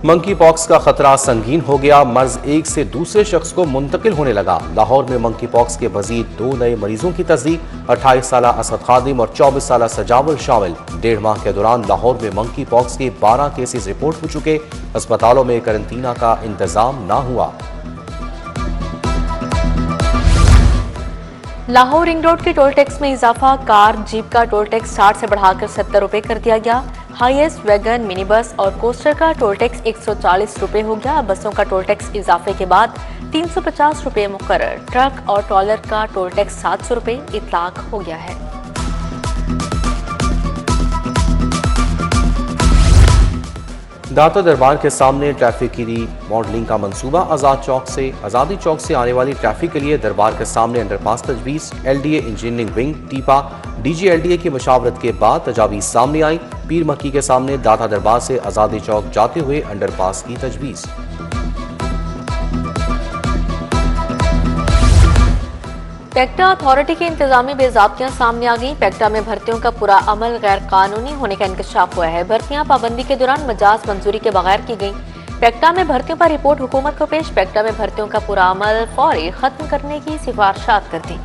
Monkey pox का खतरा संगीन हो गया, मर्ज एक से दूसरे शख्स को मुंतकिल होने लगा। लाहौर में मंकी पॉक्स के मजीद 2 नए मरीजों की तस्दीक, 28 साल असद खादिम और 24 साल सजावल शामिल। 1.5 माह के दौरान लाहौर में मंकी पॉक्स के 12 केसेस रिपोर्ट हो चुके। अस्पतालों में करंतना का इंतजाम ना हुआ। लाहौर रिंग रोड के टोल टैक्स में इजाफा, कार जीप का टोल टैक्स 60 से बढ़ाकर 70 रुपए कर दिया गया। हाईएस्ट वैगन, मिनी बस और कोस्टर का टोल टैक्स 140 रुपए हो गया। बसों का टोल टैक्स इजाफे के बाद 350 रुपए मुकर्रर। ट्रक और ट्रॉलर का टोल टैक्स 700 रुपए इतलाक हो गया है। दाता दरबार के सामने ट्रैफिक की मॉडलिंग का मंसूबा। आज़ादी चौक से आने वाली ट्रैफिक के लिए दरबार के सामने अंडरपास तजवीज़। LDA engineering wing टीपा DG LDA की मशावरत के बाद तजावीज़ सामने आई। पीर मक्की के सामने दाता दरबार से आज़ादी चौक जाते हुए अंडरपास की तजवीज़। पेक्टा अथॉरिटी की इंतजामी बेज़ाब्तियां सामने आ गई। पेक्टा में भर्तियों का पूरा अमल गैर कानूनी होने का इंकशाफ हुआ है। भर्तियां पाबंदी के दौरान मजाज मंजूरी के बगैर की गई। पेक्टा में भर्तियों पर रिपोर्ट हुकूमत को पेश। पेक्टा में भर्तियों का पूरा अमल फौरी खत्म करने की सिफारिशात कर दी।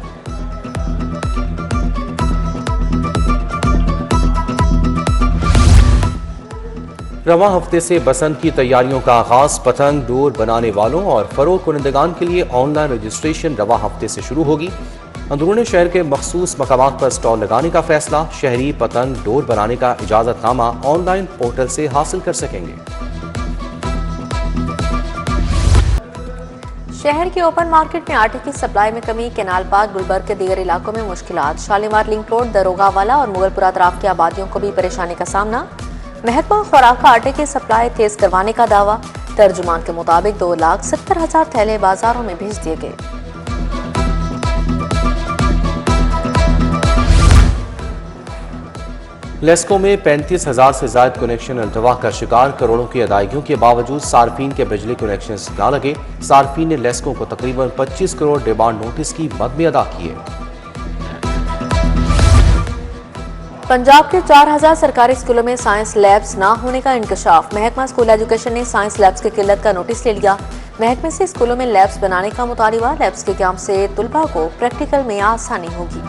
रवां हफ्ते से बसंत की तैयारियों का आगाज। पतंग डोर बनाने वालों और फरोख कुनंदगान के लिए ऑनलाइन रजिस्ट्रेशन रवां हफ्ते से शुरू होगी। अंदरूनी शहर के मखसूस मकामात पर स्टॉल लगाने का फैसला। शहरी पतंग डोर बनाने का इजाजतनामा ऑनलाइन पोर्टल से हासिल कर सकेंगे। शहर के ओपन मार्केट में आटे की सप्लाई में कमी। कैनाल पार्क, गुलबर्ग के दीगर इलाकों में मुश्किलात। शालीमार लिंक रोड, दरोगा वाला और मुगलपुरा अतराफ की आबादियों को भी परेशानी का सामना। महकमा खुराक का आटे की सप्लाई तेज करवाने का दावा। तर्जुमान के मुताबिक 2,70,000 थैले बाजारों में भेज दिए गए। लेस्को में 35,000 से ज्यादा कनेक्शन अल्तवा का शिकार। करोड़ों की अदायगियों के बावजूद सार्फिन के बिजली कनेक्शन न लगे। सार्फिन ने लेस्को को तकरीबन 25 करोड़ डिमांड नोटिस की मद में अदा किए। पंजाब के 4,000 सरकारी स्कूलों में साइंस लैब्स ना होने का इंकशाफ। महकमा स्कूल एजुकेशन ने साइंस लैब्स की किल्लत का नोटिस ले लिया। महकमे से स्कूलों में लैब्स बनाने का मुतालिबा। लैब्स के काम से तुलबा को प्रैक्टिकल में आसानी होगी।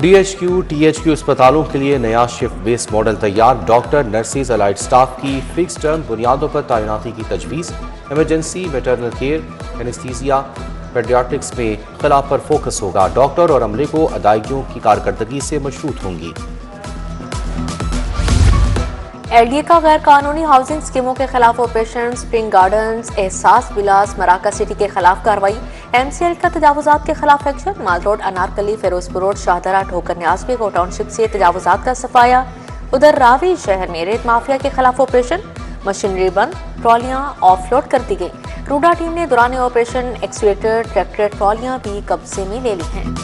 DHQ THQ अस्पतालों के लिए नया शिफ्ट बेस्ड मॉडल तैयार। डॉक्टर, नर्सेज, अलाइड स्टाफ की फिक्स टर्म बुनियादों पर तैनाती की तजवीज़। इमरजेंसी, वेटरनल केयर, एनेस्थीसिया, पेडियाट्रिक्स में खिलाफ पर फोकस होगा। डॉक्टर और अमले को अदायगियों की कारकर्दगी से मशरूत होंगी। LDA का गैर कानूनी हाउसिंग स्कीमों के खिलाफ ऑपरेशन। स्प्रिंग गार्डन्स, एहसास विलास, मराका सिटी के खिलाफ कार्रवाई। MCL का तजावुजात के खिलाफ एक्शन। माल रोड, अनारकली, फिरोजपुर रोड, शाहदरा, ठोकर न्याज़ को टाउनशिप से तजावुजात का सफाया। उधर रावी शहर में रेत माफिया के खिलाफ ऑपरेशन। मशीनरी बंद, ट्रॉलियां ऑफलोड कर दी गई। रूडा टीम ने दौरान ऑपरेशन एक्सवेटर, ट्रैक्टर, ट्रॉलियां भी कब्जे में ले ली हैं।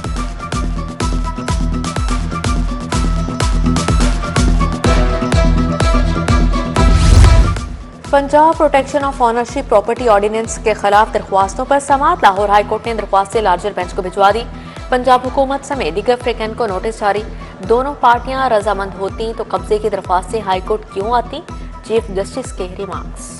Punjab protection of ownership property ordinance के खिलाफ दरख्वास्तों पर समाअत। लाहौर हाई कोर्ट ने दरख्वास्तें लार्जर बेंच को भिजवा दी। पंजाब हुकूमत समेत दीगर फ्रीकैन को नोटिस जारी। दोनों पार्टियां रजामंद होती तो कब्जे की दरख्वास्तें हाई कोर्ट क्यों आती? चीफ जस्टिस के रिमार्क्स।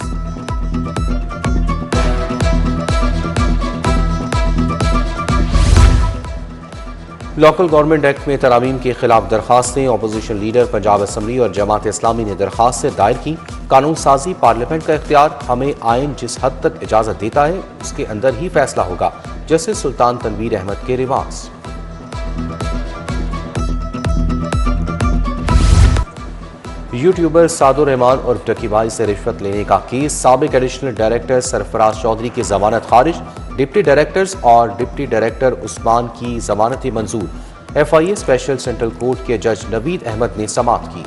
लोकल गवर्नमेंट एक्ट में तरामीम के खिलाफ दरखास्तें। अपोजिशन लीडर पंजाब असम्बली और जमात इस्लामी ने दरखास्तें दायर की। कानून साजी पार्लियामेंट का इख्तियार। हमें आइन जिस हद तक इजाजत देता है उसके अंदर ही फैसला होगा। जस्टिस सुल्तान तनवीर अहमद के रिमार्क्स। यूट्यूबर सादुर रहमान और टकीबाई से रिश्वत लेने का केस। साबिक एडिशनल डायरेक्टर सरफराज चौधरी की जमानत खारिज। डिप्टी डायरेक्टर्स और डिप्टी डायरेक्टर उस्मान की जमानतें मंजूर। FIA स्पेशल सेंट्रल कोर्ट के जज नवीद अहमद ने समाअत की।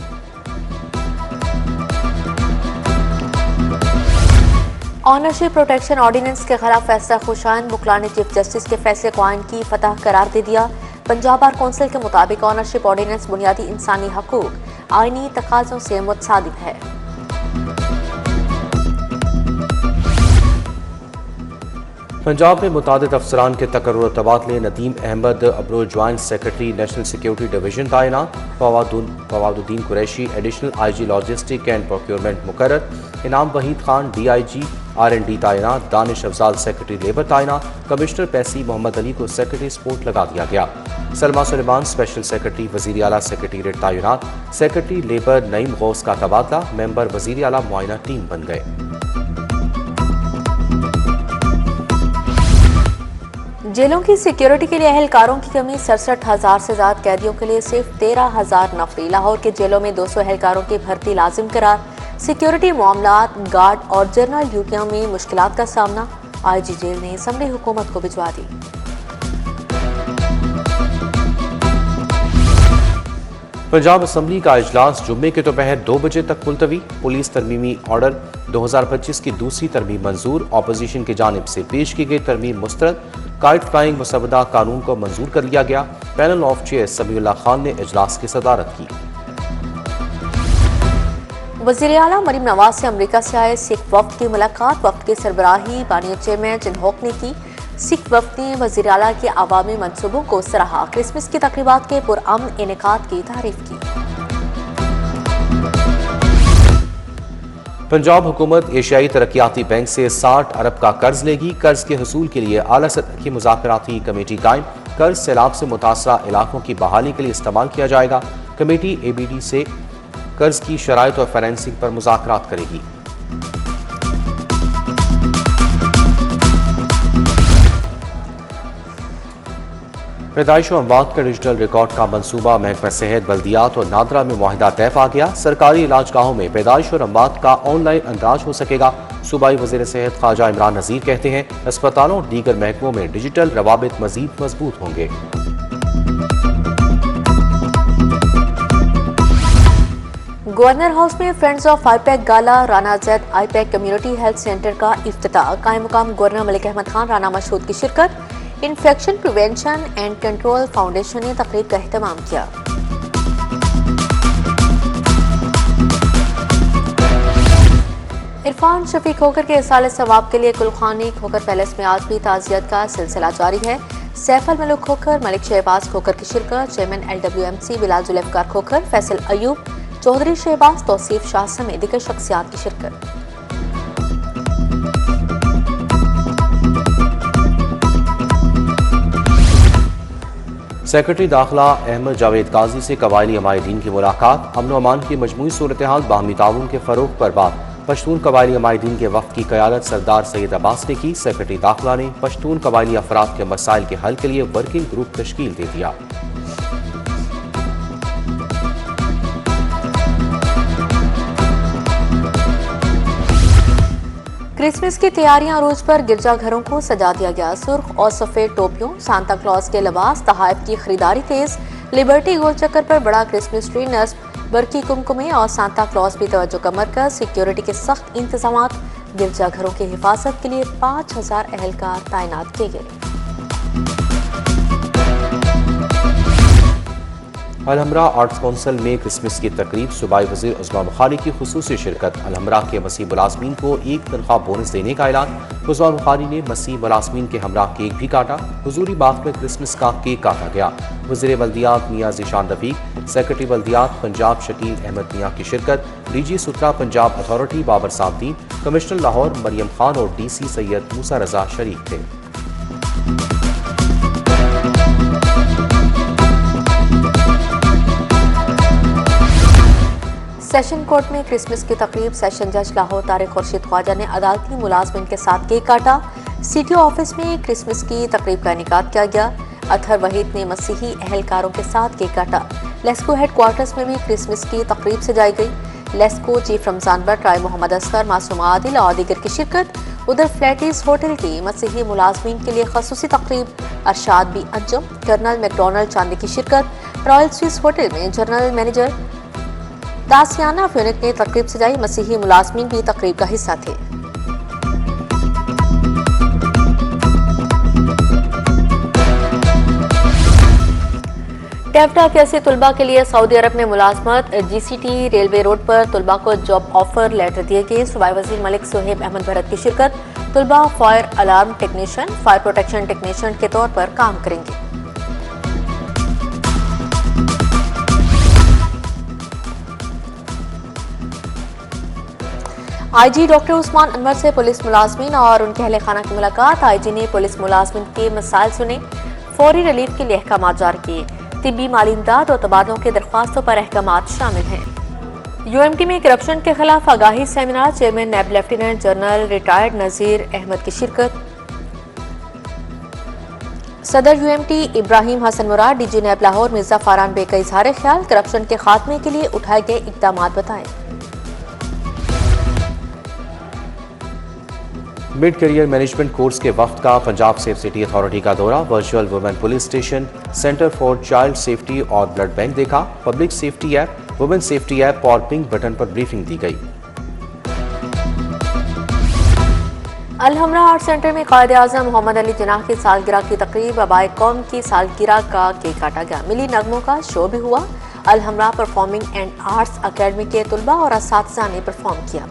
ऑनरशिप प्रोटेक्शन ऑर्डिनेंस के खिलाफ फैसला खुशाइन बुकला ने चीफ जस्टिस के फैसले को आइन की फतह करार दे दिया। पंजाब बार कौंसिल के मुताबिक ऑनरशिप ऑर्डिनेंस बुनियादी इंसानी हकूक, आईनी तकाजों से मुतसादिक है। पंजाब में मुतादिद अफसरान के तकर्रुर तबादले। Nadeem Ahmed Abro joint secretary national security division तैनात। Fawaduddin Qureshi additional IG logistic and procurement मुकर्रर। इनाम वहीद खान DIG R&D तैनात। दानिश अफजाल सेक्रेटरी लेबर तैनात। कमिश्नर पैसी मोहम्मद अली को सेक्रेटरी स्पोर्ट लगा दिया गया। सलमा सुलेमान स्पेशल सेक्रेटरी वज़ीर आला सेक्रेटेरिएट तैनात। सेक्रेटरी लेबर नईम गौस का तबादला। मेंबर वज़ीर आला मुआयना टीम बन गए। जेलों की सिक्योरिटी के लिए एहलकारों की कमी। 67,000 से ज्यादा कैदियों के लिए सिर्फ 13,000 नफरी। लाहौर के जेलों में 200 एहलकारों की भर्ती लाजिम करार। सिक्योरिटी मामलात, गार्ड और जनरल ड्यूटियों में मुश्किलात का सामना। IG जेल ने असम्बली हुकूमत को भिजवा दी। पंजाब असम्बली का इजलास जुम्मे के दोपहर 2 बजे तक मुलतवी। पुलिस तरमीमी ऑर्डर 2025 की दूसरी तरमीम मंजूर। ऑपोजिशन की जानिब से पेश की गई तरमीम मुस्तरद। काइट फ्लाइंग मुसवदा कानून को मंजूर कर लिया गया। Panel of chair Samiullah Khan ने इजलास की सदारत की। वज़ीर आला मरीम नवाज से अमरीका से आए सिख वफ्द की मुलाकात। वफ्द की सरबराही बानिया चेयरमैन जिनहोक ने की। सिख वफ्द ने वज़ीर आला के अवामी मनसूबों को सराहा। क्रिसमस की तकरीबात के पुरअमन इनेकाद की तारीफ की। पंजाब हुकूमत एशियाई तरक्याती बैंक से 60 अरब का कर्ज लेगी। कर्ज के हसूल के लिए आला सतह की मुज़ाकराती कमेटी कायम। कर्ज सैलाब से मुतासरा इलाकों की बहाली के लिए इस्तेमाल किया जाएगा। कमेटी ABD से कर्ज की शराइत और फाइनेंसिंग पर मुज़ाकरात करेगी। पैदाइश और अमवात का डिजिटल रिकॉर्ड का मंसूबा। महकमा सेहत, बल्दियात और नादरा में मुआहिदा तय पा गया। सरकारी इलाजगाहों में पैदाइश और अमवात का ऑनलाइन अंदाज हो सकेगा। सूबाई वज़ीर सेहत ख्वाजा इमरान नज़ीर कहते हैं अस्पतालों और दीगर महकमों में डिजिटल रवाबित मजीद मजबूत होंगे। गवर्नर हाउस में friends of IPAC gala. Rana zaid IPAC community health centre का इफ्तिताह। कायम मुकाम गवर्नर मलिक अहमद खान राना मशहूद की शिरकत। Infection prevention and control foundation ने तकरीब का एहतमाम किया। इरफान शफीक खोखर के इसाले सवाब के लिए कुलखानी खोखर पैलेस में आज भी ताज़ियत का सिलसिला जारी है। सैफल मलुक खोखर, मलिक शहबाज खोखर की शिरकत। चेयरमैन LWMC बिलाल जुल्फ़िकार खोखर, फैसल अयूब, चौधरी शहबाज, तौसीफ शाह समेत दीगर शख्सियात की शिरकत। सेक्रेटरी दाखिला अहमद जावेद काजी से कबायली अमायदीन की मुलाकात। अमन व अमान की मजमूई सूरत हाल, बाहमी ताउन के फरोग पर बात। पश्तून कबायली अमायदीन के वफ़द की क़यादत सरदार सैयद अब्बास ने की। सेक्रेटरी दाखिला ने पश्तून कबायली अफराद के मसाइल के हल के लिए वर्किंग ग्रुप तश्कील दे दिया। क्रिसमस की तैयारियां अरूज पर। गिरजाघरों को सजा दिया गया। सुर्ख और सफेद टोपियों, सांता क्लॉज के लिबास, तहाइफ की खरीदारी तेज। लिबर्टी गोल चक्कर पर बड़ा क्रिसमस ट्री नस्ब। बरकी कुमकुमे और सांता क्लॉज भी तवज्जो का मरकज। सिक्योरिटी के सख्त इंतजाम। गिरजाघरों की हिफाजत के लिए 5,000 एहलकार तैनात किए गए। अलहमरा आर्ट्स काउंसिल में क्रिसमस की तकरीब। सूबाई वज़ीर उस्मा बुखारी की खुसूसी शिरकत। अलहमरा के मसीह मुलाजमीन को एक तनख्वाह बोनस देने का ऐलान। उस्मा बुखारी ने मसीह मुलाजमीन के हमरा केक भी काटा। हुजूरी बाग में क्रिसमस का केक काटा गया। वज़ीर बल्दियात मियाँ ज़ीशान रफ़ीक, सेक्रेटरी बल्दियात पंजाब शकील अहमद मियाँ की शिरकत। DG Suthra Punjab authority Babar Sabdeen, commissioner Lahore Maryam Khan और DC सैयद मूसा रजा शरीक थे। सेशन कोर्ट में क्रिसमस की तकरीब। सेशन जज लाहौर तारिक खुर्शीद ख्वाजा ने अदालती मुलाजमिन के साथ केक काटा। CTO ऑफिस में क्रिसमस की तकरीब का इनेकाद किया गया। अतहर वहीद ने मसीही एहलकारों के साथ केक काटा। लेस्को हेडक्वार्टर्स में भी क्रिसमस की तकरीब सजाई गई। लेस्को चीफ रमजान भट्ट, राय मोहम्मद असगर, मासूम आदिल और दीगर की शिरकत। उधर फ्लैटिस होटल की मसीही मुलाजमीन के लिए खसूसी तकरीब। Arshad B Anjum, colonel McDonald चांदी की शिरकत। रॉयल स्विस होटल में जनरल मैनेजर दासियाना फ्यूनिक ने तकरीब सजाई। मसीही मुलाजमीन भी तकरीब का हिस्सा थे। टेफ्टा के 80 तलबा के लिए सऊदी अरब में मुलाजमत। GCT रेलवे रोड पर तलबा को जॉब ऑफर लेटर दिए गए। सूबाई वज़ीर मलिक सुहेब अहमद भरत की शिरकत। तलबा fire alarm technician, fire protection technician के तौर पर काम करेंगे। IG डॉक्टर उस्मान अनवर से पुलिस मुलाजमीन और उनके अहले खाना की मुलाकात। IG ने पुलिस मुलाजमीन के मसाइल सुने, फौरी रिलीफ के लिए अहकाम जारी किए। तिब्बी माली इमदाद और तबादलों के दरख्वास्तों पर अहकाम शामिल हैं। UMT में करप्शन के खिलाफ आगाही सेमिनार। चेयरमैन नैब lieutenant general retired Nazir Ahmad की शिरकत। सदर UMT इब्राहिम हसन मुराद DG नैब लाहौर मिर्जा फारान बे का इजहार ख्याल। करप्शन के खात्मे के लिए उठाए गए इकदाम बताएं। मिड करियर मैनेजमेंट कोर्स के वक्त का पंजाब सेफ सिटी अथॉरिटी का दौरा। Virtual women police station, centre for child safety और ब्लड बैंक देखा। Public safety app, women safety app और पिंक बटन पर ब्रीफिंग दी गई। अल-हमरा आर्ट सेंटर में कायद आज़म मोहम्मद अली जिन्नाह की सालगिरह की तकरीब। आबाए कौम की सालगिरह का केक काटा गया। मिली नगमों का शो भी हुआ। अल-हमरा परफॉर्मिंग एंड आर्ट्स अकेडमी के तलबा और असातिज़ा ने परफॉर्म किया।